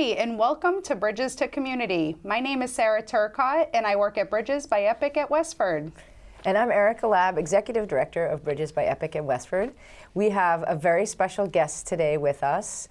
Hi, and welcome to Bridges to Community. My name is Sarah Fletcher, and I work at Bridges by Epic at Westford. And I'm Erica Lab, Executive Director of Bridges by Epic at Westford. We have a very special guest today with us.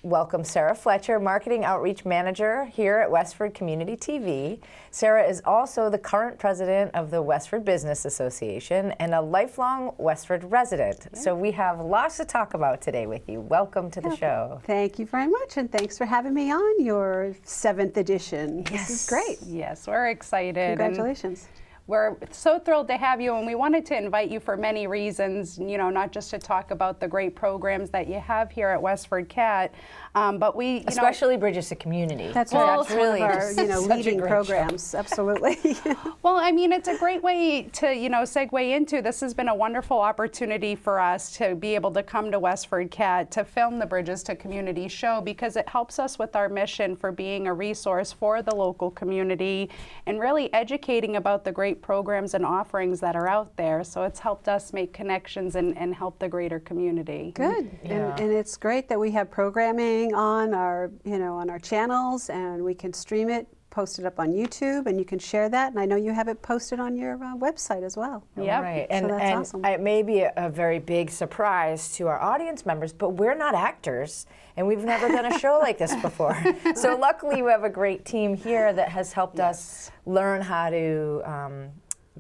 Welcome Sarah Fletcher, Marketing Outreach Manager here at Westford Community TV. Sarah is also the current president of the Westford Business Association and a lifelong Westford resident. Yeah. So we have lots to talk about today with you. Welcome to the show. Thank you very much, and thanks for having me on your 7th edition. Yes. This is great. Yes, we're excited. Congratulations. We're so thrilled to have you, and we wanted to invite you for many reasons, you know, not just to talk about the great programs that you have here at Westford CAT, but we, especially Bridges to Community. That's right. That's really our, leading programs. Show. Absolutely. Well, I mean, it's a great way to, segue into. This has been a wonderful opportunity for us to be able to come to Westford CAT to film the Bridges to Community show, because it helps us with our mission for being a resource for the local community and really educating about the great programs and offerings that are out there. So it's helped us make connections and help the greater community. Good. Yeah. And it's great that we have programming on our, on our channels, and we can stream it, post it up on YouTube, and you can share that. And I know you have it posted on your website as well. Yeah, right. So that's awesome. It may be a very big surprise to our audience members, but we're not actors, and we've never done a show like this before. So luckily, we have a great team here that has helped us learn how to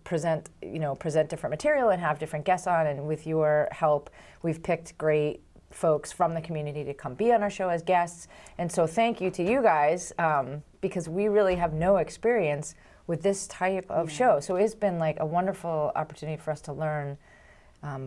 present different material and have different guests on. And with your help, we've picked great folks from the community to come be on our show as guests. And so thank you to you guys, because we really have no experience with this type of show. So it's been like a wonderful opportunity for us to learn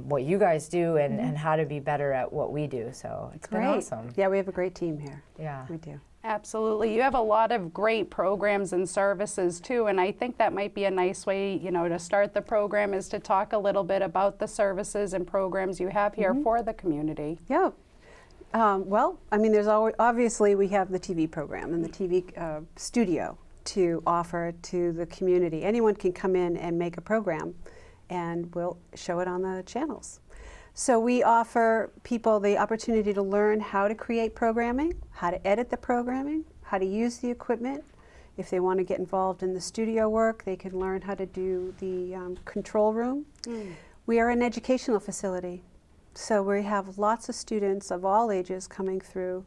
what you guys do and how to be better at what we do. So it's been awesome. Yeah, we have a great team here. Yeah. We do. Absolutely. You have a lot of great programs and services too, and I think that might be a nice way, to start the program, is to talk a little bit about the services and programs you have here for the community. Yeah. Well, I mean, there's obviously we have the TV program and the TV studio to offer to the community. Anyone can come in and make a program, and we'll show it on the channels. So we offer people the opportunity to learn how to create programming, how to edit the programming, how to use the equipment. If they want to get involved in the studio work, they can learn how to do the control room. We are an educational facility, so we have lots of students of all ages coming through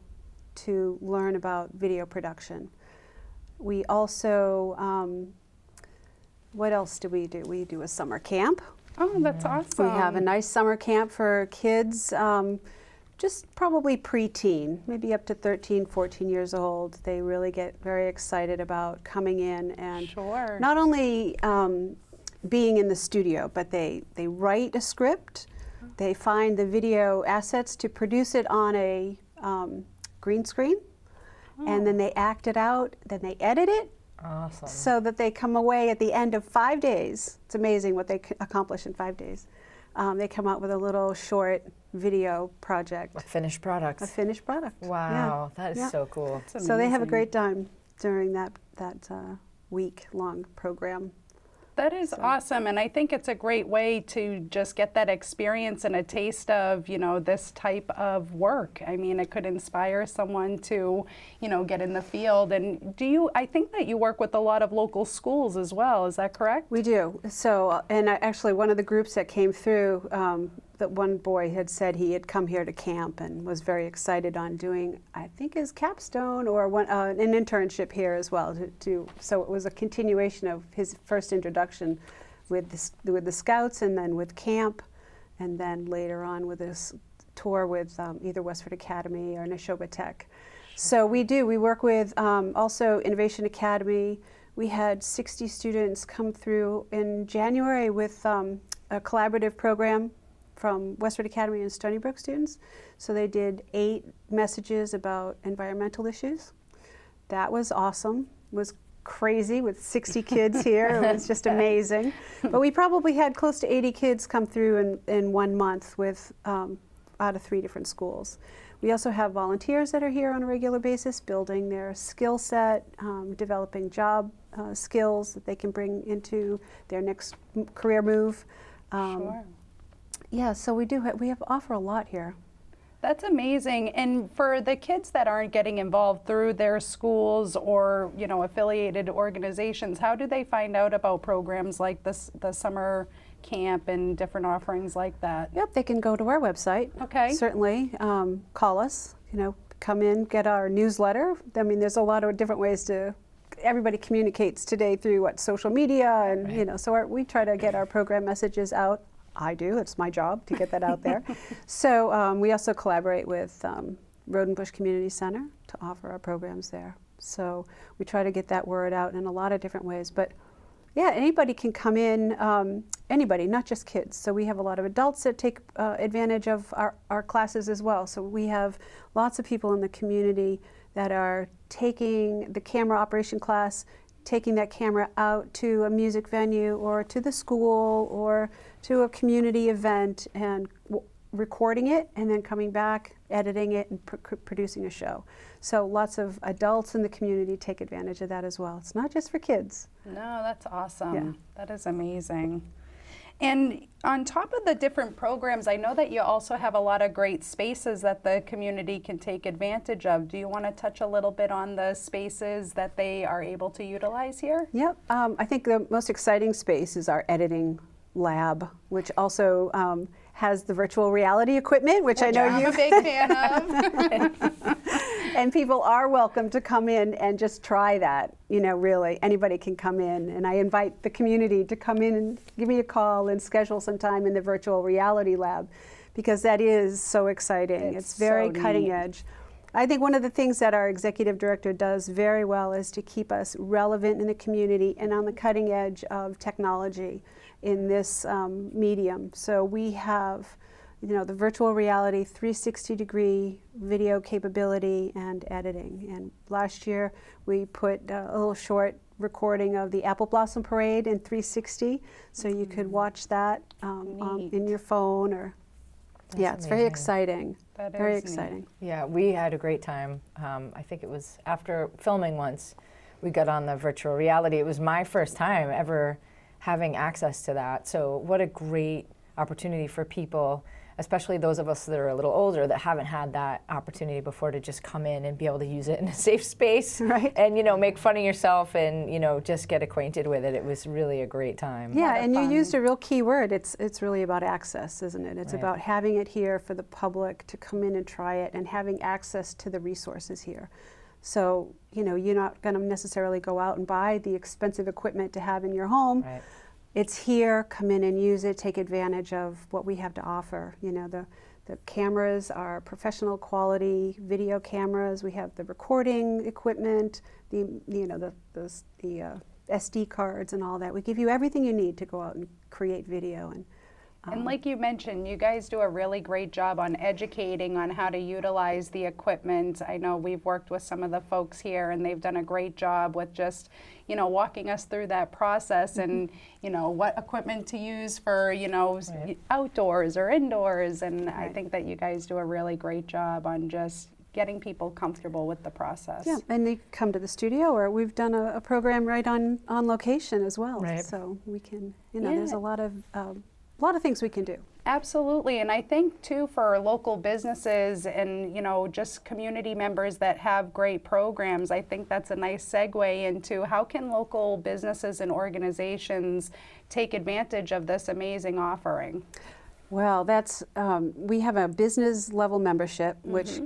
to learn about video production. We also, what else do? We do a summer camp. Oh, that's awesome. We have a nice summer camp for kids, just probably preteen, maybe up to 13, 14 years old. They really get very excited about coming in and not only being in the studio, but they write a script, they find the video assets to produce it on a green screen, and then they act it out, then they edit it. Awesome. So that they come away at the end of 5 days. It's amazing what they accomplish in 5 days. They come out with a little short video project. A finished product. A finished product. Wow, that is so cool. So they have a great time during that week-long program. That is awesome, and I think it's a great way to just get that experience and a taste of, this type of work. I mean, it could inspire someone to, get in the field. And I think that you work with a lot of local schools as well, is that correct? We do. So, and actually one of the groups that came through, that one boy had said he had come here to camp and was very excited on doing, I think, his capstone or an internship here as well. So it was a continuation of his first introduction with the Scouts, and then with camp, and then later on with this tour with either Westford Academy or Neshoba Tech. So we work with also Innovation Academy. We had 60 students come through in January with a collaborative program from Westford Academy and Stony Brook students. So they did 8 messages about environmental issues. That was awesome. It was crazy with 60 kids here. It was just amazing. But we probably had close to 80 kids come through in 1 month with out of 3 different schools. We also have volunteers that are here on a regular basis, building their skill set, developing job skills that they can bring into their next career move. Sure. Yeah, so we offer a lot here. That's amazing. And for the kids that aren't getting involved through their schools or, you know, affiliated organizations, how do they find out about programs like this, the summer camp and different offerings like that? Yep, they can go to our website. Okay. Certainly, call us, you know, come in, get our newsletter. I mean, there's a lot of different ways to, everybody communicates today through social media and, you know, so we try to get our program messages out. I do, it's my job to get that out there. So we also collaborate with Road and Bush Community Center to offer our programs there. So we try to get that word out in a lot of different ways. But yeah, anybody can come in, anybody, not just kids. So we have a lot of adults that take advantage of our classes as well. So we have lots of people in the community that are taking the camera operation class, taking that camera out to a music venue or to the school or to a community event and recording it and then coming back, editing it and producing a show. So lots of adults in the community take advantage of that as well. It's not just for kids. No, that's awesome. Yeah. That is amazing. And on top of the different programs, I know that you also have a lot of great spaces that the community can take advantage of. Do you want to touch a little bit on the spaces that they are able to utilize here? Yep. I think the most exciting space is our editing lab, which also has the virtual reality equipment, which I know I'm a big fan of. And people are welcome to come in and just try that. You know, really, anybody can come in. And I invite the community to come in and give me a call and schedule some time in the virtual reality lab, because that is so exciting. It's very cutting edge. I think one of the things that our executive director does very well is to keep us relevant in the community and on the cutting edge of technology in this medium. So we have, you know, the virtual reality 360-degree video capability and editing. And last year we put a little short recording of the Apple Blossom Parade in 360, so you could watch that in your phone or. Yeah, it's very exciting. That is very neat. exciting. Yeah, we had a great time. I think it was after filming once, we got on the virtual reality. It was my first time ever having access to that. So what a great opportunity for people, especially those of us that are a little older that haven't had that opportunity before, to just come in and be able to use it in a safe space, Right. and, you know, make fun of yourself and, you know, just get acquainted with it. It was really a great time. Yeah, and fun. you used a real key word. It's really about access, isn't it? It's Right. about having it here for the public to come in and try it and having access to the resources here. So, you know, you're not going to necessarily go out and buy the expensive equipment to have in your home. Right. It's here, come in and use it, take advantage of what we have to offer. You know, the cameras are professional quality video cameras. We have the recording equipment, the SD cards and all that. We give you everything you need to go out and create video. And like you mentioned, you guys do a really great job on educating on how to utilize the equipment. I know we've worked with some of the folks here and they've done a great job with just, you know, walking us through that process and, you know, what equipment to use for, you know, outdoors or indoors. And I think that you guys do a really great job on just getting people comfortable with the process. Yeah, and they come to the studio, or we've done a program right on location as well. Right. So we can, you know, there's a lot of things we can do. Absolutely, and I think too for local businesses and, you know, just community members that have great programs, I think that's a nice segue into how can local businesses and organizations take advantage of this amazing offering? Well, that's we have a business level membership which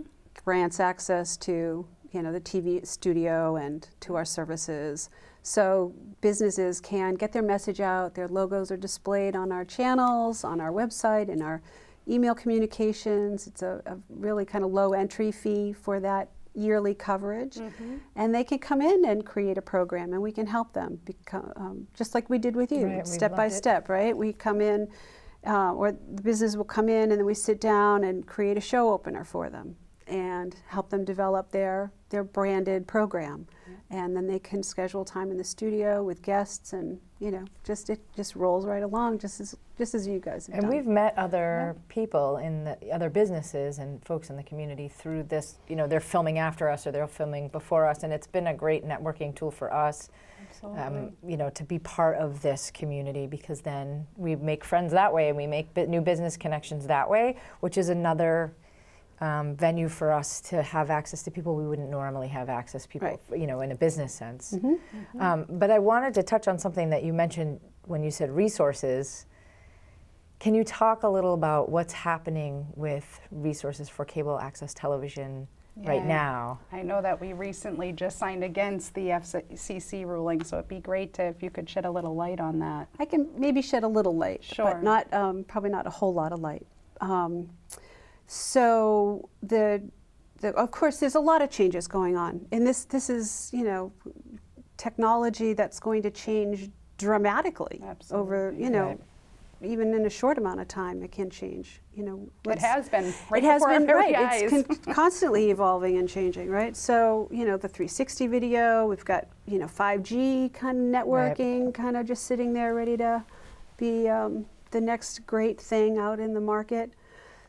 grants access to, you know, the TV studio and to our services. So businesses can get their message out, their logos are displayed on our channels, on our website, in our email communications. It's a really kind of low entry fee for that yearly coverage. And they can come in and create a program and we can help them, just like we did with you, Right, we step by loved it. step, right? We come in, or the business will come in and then we sit down and create a show opener for them and help them develop their branded program. And then they can schedule time in the studio with guests, and you know, it just rolls right along, just as you guys have And done. we've met other people in the other businesses and folks in the community through this. You know, they're filming after us or they're filming before us, and it's been a great networking tool for us. You know, to be part of this community, because then we make friends that way and we make new business connections that way, which is another venue for us to have access to people we wouldn't normally have access to, people, Right. you know, in a business sense. But I wanted to touch on something that you mentioned when you said resources. Can you talk a little about what's happening with resources for cable access television right now? I know that we recently just signed against the FCC ruling, so it'd be great to, if you could shed a little light on that. I can maybe shed a little light, Sure. but not probably not a whole lot of light. So of course, there's a lot of changes going on, and this is, you know, technology that's going to change dramatically over, you know, even in a short amount of time. It can change. You know, It has been right it has before our been very right. eyes. It's constantly evolving and changing, right? So, you know, the 360 video, we've got, you know, 5G kind of networking, kind of just sitting there ready to be the next great thing out in the market.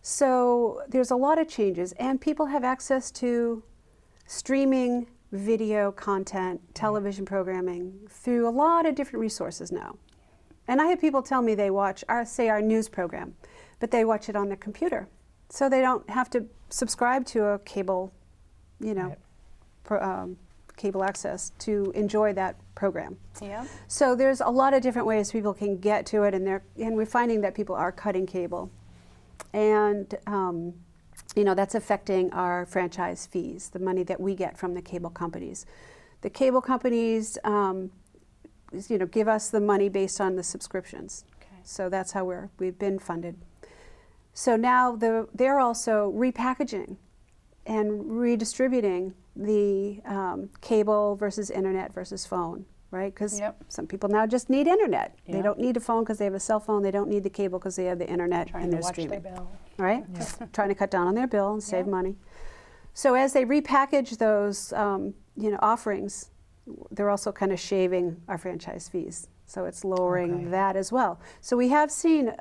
So there's a lot of changes, and people have access to streaming video content, television programming through a lot of different resources now. And I have people tell me they watch our news program, but they watch it on their computer. So they don't have to subscribe to a cable, you know, cable access to enjoy that program. Yeah. So there's a lot of different ways people can get to it, and we're finding that people are cutting cable. And you know, that's affecting our franchise fees, the money that we get from the cable companies. The cable companies, you know, give us the money based on the subscriptions. Okay. So that's how we've been funded. So now they're also repackaging and redistributing the cable versus internet versus phone, right? Because some people now just need internet. They don't need a phone because they have a cell phone. They don't need the cable because they have the internet and they're streaming. Their bill. Right? Trying to cut down on their bill and save money. So as they repackage those, you know, offerings, they're also kind of shaving our franchise fees. So it's lowering that as well. So we have seen,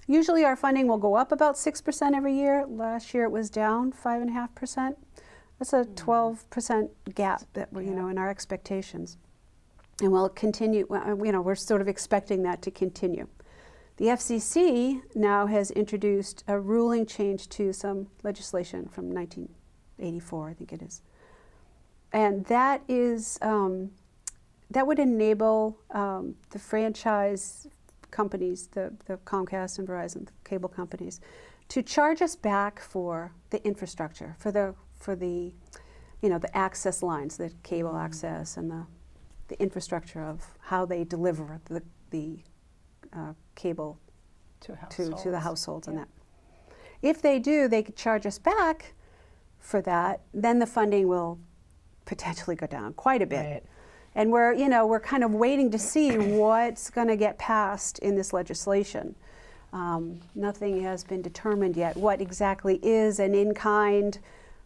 usually our funding will go up about 6% every year. Last year it was down 5.5%. That's a 12% gap that we're, you know, in our expectations. And we'll continue, you know, we're sort of expecting that to continue. The FCC now has introduced a ruling change to some legislation from 1984, I think it is. And that is, that would enable the franchise companies, the Comcast and Verizon, the cable companies, to charge us back for the infrastructure, for the you know, the access lines, the cable access and the infrastructure of how they deliver the cable to the households and that. If they do, they could charge us back for that, then the funding will potentially go down quite a bit. Right. And we're kind of waiting to see what's going to get passed in this legislation. Nothing has been determined yet. What exactly is an in-kind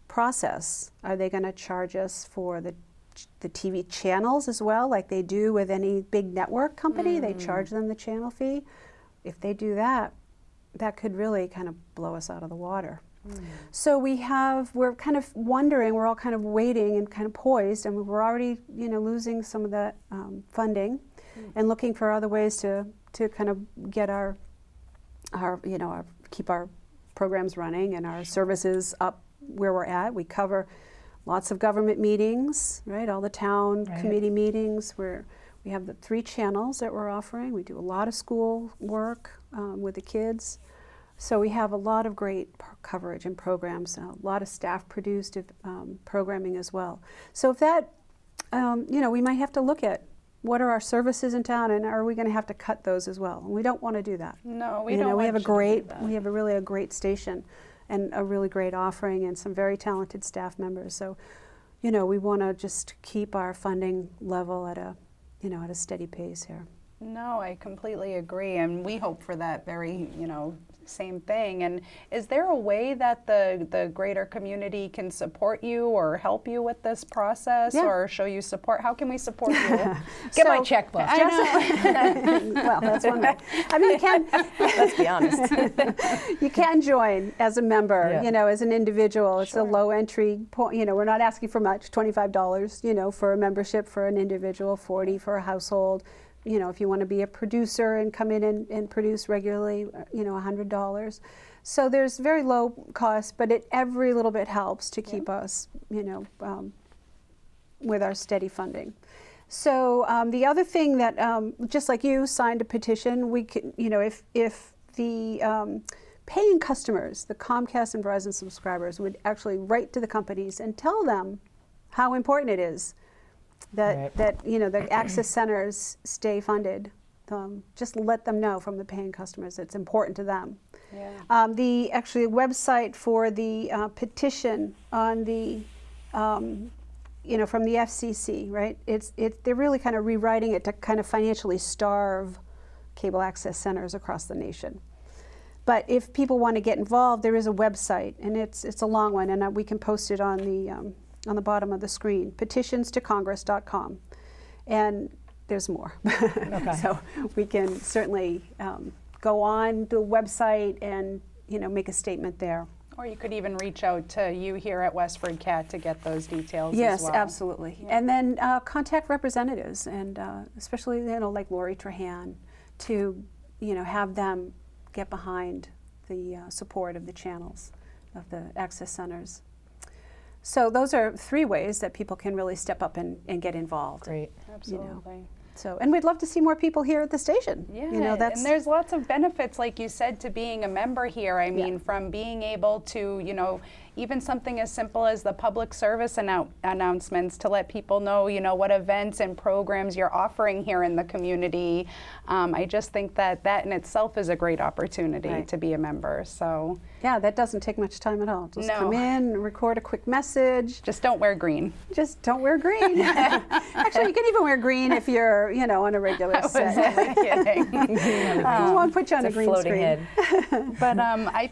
process? Are they going to charge us for the TV channels as well, like they do with any big network company? They charge them the channel fee. If they do that, that could really kind of blow us out of the water. So we're kind of wondering, we're all kind of waiting and kind of poised, and we're already, you know, losing some of that funding and looking for other ways to kind of get our you know, keep our programs running and our services up where we're at. We cover lots of government meetings, right? All the town committee meetings where we have the 3 channels that we're offering. We do a lot of school work with the kids. So we have a lot of great coverage and programs, a lot of staff-produced programming as well. So if that, you know, we might have to look at what are our services in town, and are we going to have to cut those as well? And we don't want to do that. No, we don't. We have a great station, and a really great offering, and some very talented staff members. So, you know, we want to just keep our funding level at a, you know, at a steady pace here. No, I completely agree, and we hope for that very, you know, same thing. And is there a way that the greater community can support you or help you with this process or show you support? How can we support you? Get my checkbook. Well, that's one way. I mean, you can. Let's be honest. You can join as a member, you know, as an individual. It's a low entry point. You know, we're not asking for much, $25, you know, for a membership for an individual, $40 for a household. You know, if you want to be a producer and come in and produce regularly, you know, $100. So there's very low cost, but every little bit helps to keep us, with our steady funding. So the other thing that, just like you signed a petition, we can, if the paying customers, the Comcast and Verizon subscribers, would actually write to the companies and tell them how important it is that the access centers stay funded. Just let them know from the paying customers it's important to them. Yeah. The website for the petition on the from the FCC, right? They're really kind of rewriting it to kind of financially starve cable access centers across the nation. But if people want to get involved, there is a website, and it's a long one, and we can post it on the bottom of the screen, petitionstocongress.com, and there's more. Okay. So we can certainly go on the website and make a statement there. Or you could even reach out to you here at Westford CAT to get those details as well. Yes, absolutely. Yeah. And then contact representatives, and especially like Lori Trahan, to have them get behind the support of the channels of the access centers. So those are 3 ways that people can really step up and get involved. Great. Absolutely. So, and we'd love to see more people here at the station. Yeah, and there's lots of benefits, like you said, to being a member here. I mean, from being able to, even something as simple as the public service announcements to let people know, what events and programs you're offering here in the community. I just think that in itself is a great opportunity to be a member. So yeah, that doesn't take much time at all. Just come in, record a quick message. Just don't wear green. Just don't wear green. Actually, you can even wear green if you're, on a regular set. I was kidding. We won't put you on a green floating screen. Head. But I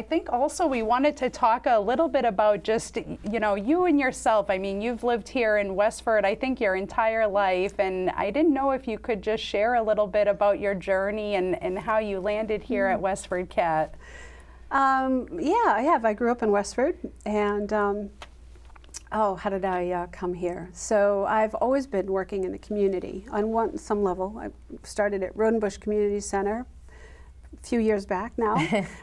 think also we wanted to talk a little bit about just, you and yourself. I mean, you've lived here in Westford, I think, your entire life, and I didn't know if you could just share a little bit about your journey and how you landed here at Westford CAT. Yeah, I have. I grew up in Westford, and how did I come here? So I've always been working in the community on some level. I started at Rodenbush Community Center a few years back now.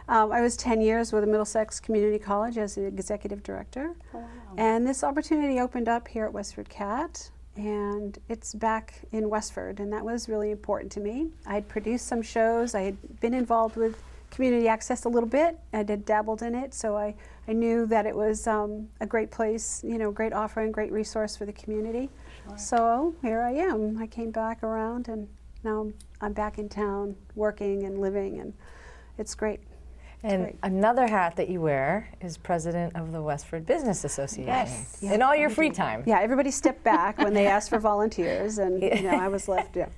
I was 10 years with the Middlesex Community College as the executive director. Oh, wow. And this opportunity opened up here at Westford CAT, and it's back in Westford, and that was really important to me. I'd produced some shows. I had been involved with community access a little bit. I had dabbled in it, so I knew that it was a great place, great offering, great resource for the community. Sure. So here I am. I came back around, and now I'm back in town working and living, and it's great. And another hat that you wear is president of the Westford Business Association. Yes. In all your free time. Yeah, everybody stepped back when they asked for volunteers, and I was left. Yeah.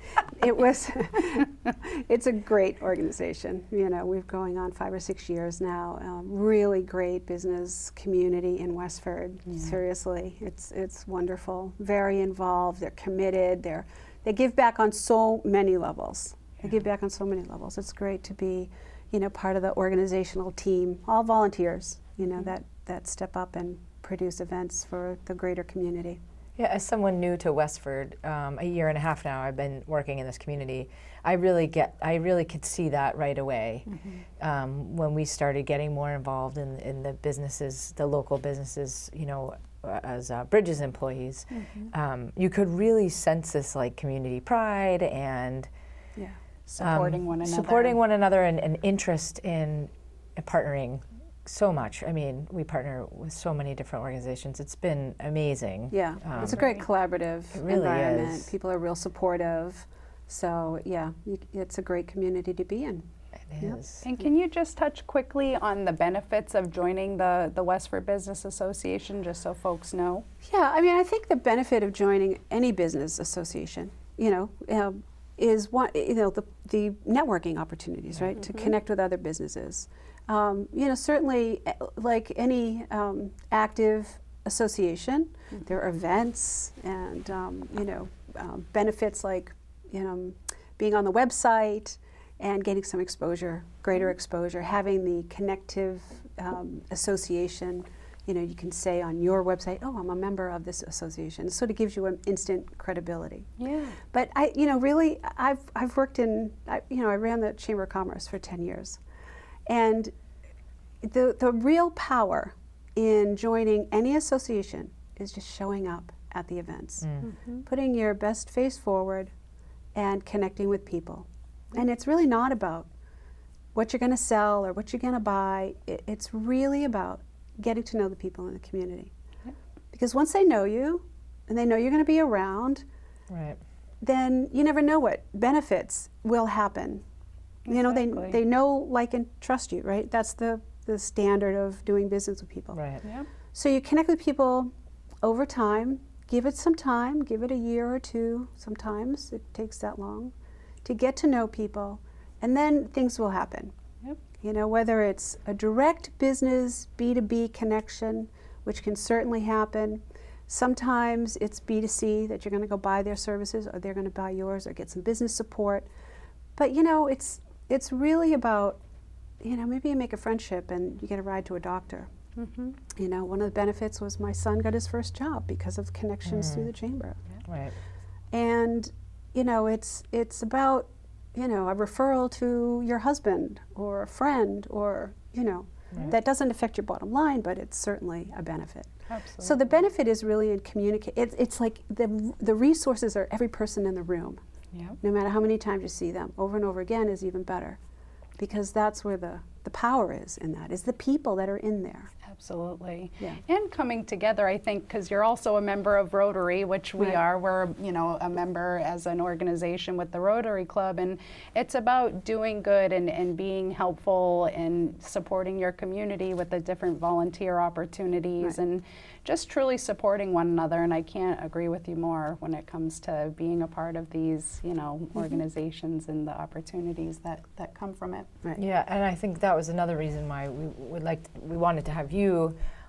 It's a great organization. We've going on 5 or 6 years now. Really great business community in Westford. Yeah. Seriously, it's wonderful. Very involved. They're committed. They give back on so many levels. They give back on so many levels. It's great to be part of the organizational team, all volunteers, that step up and produce events for the greater community. Yeah, as someone new to Westford, a year and a half now, I've been working in this community. I really could see that right away when we started getting more involved in the businesses, the local businesses, as Bridges employees. You could really sense this community pride and supporting one another and interest in partnering so much. I mean, we partner with so many different organizations. It's been amazing. Yeah, it's a great collaborative environment. Is. People are real supportive. So yeah, it's a great community to be in. It is. And can you just touch quickly on the benefits of joining the Westford Business Association, just so folks know? Yeah, I mean, I think the benefit of joining any business association, is one, the networking opportunities, right? To connect with other businesses. Certainly, like any active association, there are events and benefits like being on the website and getting some exposure, greater exposure, having the connective association. You can say on your website, "Oh, I'm a member of this association." It sort of gives you an instant credibility. Yeah. But I've worked I ran the Chamber of Commerce for 10 years, And the real power in joining any association is just showing up at the events, putting your best face forward and connecting with people. And it's really not about what you're going to sell or what you're going to buy. It's really about getting to know the people in the community. Because once they know you and they know you're going to be around, then you never know what benefits will happen. You know, they know, like, and trust you, right? That's the standard of doing business with people. Right. So you connect with people over time. Give it some time. Give it a year or two. Sometimes it takes that long to get to know people, and then things will happen. You know, whether it's a direct business B2B connection, which can certainly happen. Sometimes it's B2C, that you're going to go buy their services, or they're going to buy yours, or get some business support. But you know, it's really about, you know, maybe you make a friendship and you get a ride to a doctor. You know, one of the benefits was my son got his first job because of connections through the chamber. And you know, it's about, you know, a referral to your husband or a friend, or, you know, that doesn't affect your bottom line, but it's certainly a benefit. Absolutely. So the benefit is really in communicate. It's like the resources are every person in the room. No matter how many times you see them, over and over again is even better, because that's where the power is in that, is the people that are in there. Absolutely. And coming together, I think, because you're also a member of Rotary, which we are. We're, you know, a member as an organization with the Rotary Club, and it's about doing good and being helpful and supporting your community with the different volunteer opportunities and just truly supporting one another. And I can't agree with you more when it comes to being a part of these, you know, organizations and the opportunities that come from it. Yeah, and I think that was another reason why we wanted to have you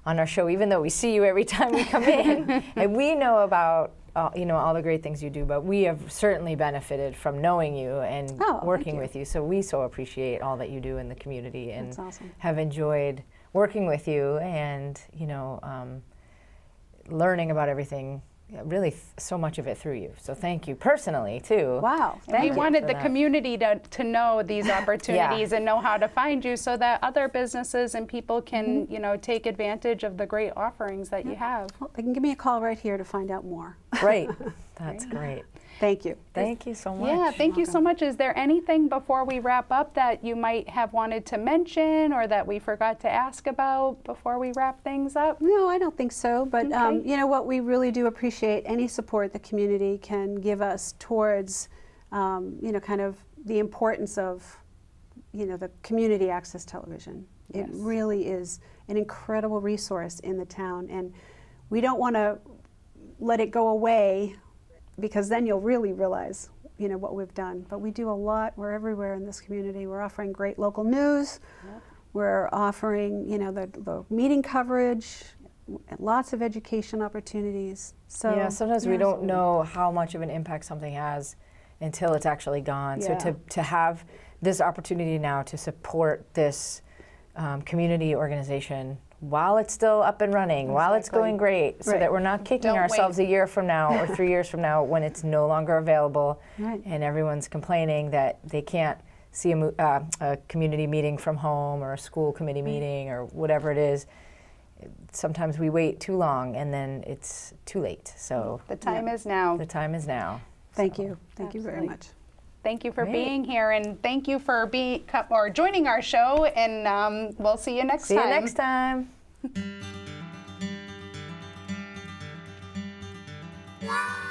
on our show, even though we see you every time we come in, and we know about you know, all the great things you do, but we have certainly benefited from knowing you and working with you. So we so appreciate all that you do in the community, and have enjoyed working with you, and you know, learning about everything. Really, so much of it through you. So thank you personally too. Wow, we wanted the community to know these opportunities and know how to find you, so that other businesses and people can, you know, take advantage of the great offerings that you have. Well, they can give me a call right here to find out more. Great, that's great. Thank you. Thank you so much. Yeah, thank you so much. Is there anything before we wrap up that you might have wanted to mention, or that we forgot to ask about before we wrap things up? No, I don't think so. But you know what, we really do appreciate any support the community can give us towards, you know, kind of the importance of, you know, the community access television. It really is an incredible resource in the town, and we don't want to let it go away, because then you'll really realize, you know, what we've done. But we do a lot. We're everywhere in this community. We're offering great local news. We're offering, you know, the meeting coverage, lots of education opportunities. So yeah, sometimes we don't know how much of an impact something has until it's actually gone. So to have this opportunity now to support this community organization while it's still up and running, while it's going great, so that we're not kicking ourselves a year from now or 3 years from now when it's no longer available, and everyone's complaining that they can't see a community meeting from home, or a school committee meeting, or whatever it is. Sometimes we wait too long, and then it's too late. So the time is now. The time is now. Thank you. Thank you very much. Thank you for being here, and thank you for joining our show, and we'll see you next time. See you next time. Wow.